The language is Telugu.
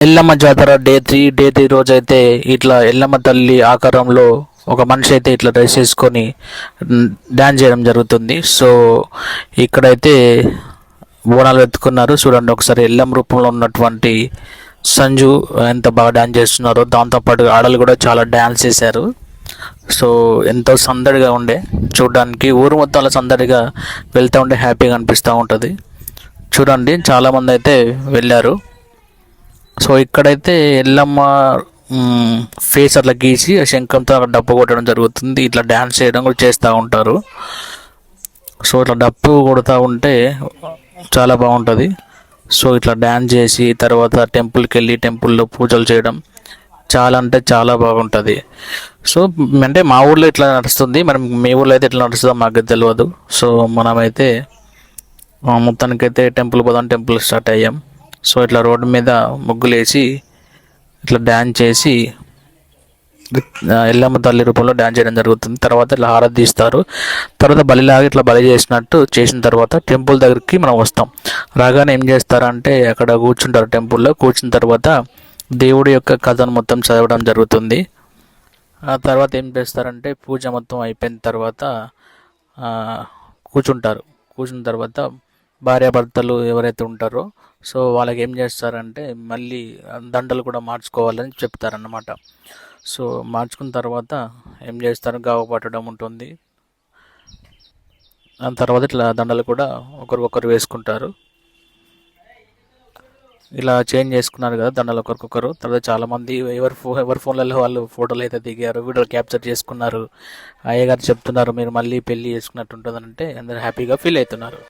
ఎల్లమ్మ జాతర డే త్రీ రోజు అయితే ఇట్లా ఎల్లమ్మ తల్లి ఆకారంలో ఒక మనిషి అయితే ఇట్లా డ్రెస్ వేసుకొని డ్యాన్స్ చేయడం జరుగుతుంది. సో ఇక్కడైతే బోనాలు ఎత్తుకున్నారు చూడండి ఒకసారి. ఎల్లమ్మ రూపంలో ఉన్నటువంటి సంజు ఎంత బాగా డ్యాన్స్ చేస్తున్నారో, దాంతోపాటు ఆడలు కూడా చాలా డ్యాన్స్ చేశారు. సో ఎంతో సందడిగా ఉండే చూడడానికి, ఊరు మొత్తం అలా సందడిగా వెళ్తూ ఉంటే హ్యాపీగా అనిపిస్తూ ఉంటుంది. చూడండి చాలామంది అయితే వెళ్ళారు. సో ఇక్కడైతే ఎల్లమ్మ ఫేస్ అట్లా గీసి ఆ శంఖంతో అక్కడ డప్పు కొట్టడం జరుగుతుంది. ఇట్లా డ్యాన్స్ చేయడం కూడా చేస్తూ ఉంటారు. సో ఇట్లా డప్పు కొడుతూ ఉంటే చాలా బాగుంటుంది. సో ఇట్లా డ్యాన్స్ చేసి తర్వాత టెంపుల్కి వెళ్ళి టెంపుల్లో పూజలు చేయడం చాలా అంటే చాలా బాగుంటుంది. సో అంటే మా ఊళ్ళో ఇట్లా నడుస్తుంది, మరి మీ ఊళ్ళో అయితే ఎట్లా నడుస్తుందో మాకు తెలియదు. సో మనమైతే మొత్తానికైతే టెంపుల్ పోదాం, టెంపుల్ స్టార్ట్ అయ్యాం. సో ఇట్లా రోడ్డు మీద ముగ్గులు వేసి ఇట్లా డ్యాన్స్ చేసి ఎల్లమ్మ తల్లి రూపంలో డ్యాన్స్ చేయడం జరుగుతుంది. తర్వాత ఇట్లా హారతి తీస్తారు. తర్వాత బలిలాగా ఇట్లా బలి చేసినట్టు చేసిన తర్వాత టెంపుల్ దగ్గరికి మనం వస్తాం. రాగానే ఏం చేస్తారంటే అక్కడ కూర్చుంటారు. టెంపుల్లో కూర్చున్న తర్వాత దేవుడి యొక్క కథను మొత్తం చదవడం జరుగుతుంది. ఆ తర్వాత ఏం చేస్తారంటే పూజ మొత్తం అయిపోయిన తర్వాత కూర్చుంటారు. కూర్చున్న తర్వాత భార్యాభర్తలు ఎవరైతే ఉంటారో సో వాళ్ళకి ఏం చేస్తారంటే మళ్ళీ దండలు కూడా మార్చుకోవాలని చెప్తారన్నమాట. సో మార్చుకున్న తర్వాత ఏం చేస్తారు, గావ పట్టడం ఉంటుంది. దాని తర్వాత ఇట్లా దండలు కూడా ఒకరికొకరు వేసుకుంటారు. ఇలా చేంజ్ చేసుకున్నారు కదా దండలు ఒకరికొకరు. తర్వాత చాలామంది ఎవరి ఫోన్లలో వాళ్ళు ఫోటోలు అయితే దిగారు, వీడియో క్యాప్చర్ చేసుకున్నారు. అయ్యగారు చెప్తున్నారు మీరు మళ్ళీ పెళ్ళి చేసుకున్నట్టు ఉంటుందంటే అందరూ హ్యాపీగా ఫీల్ అవుతున్నారు.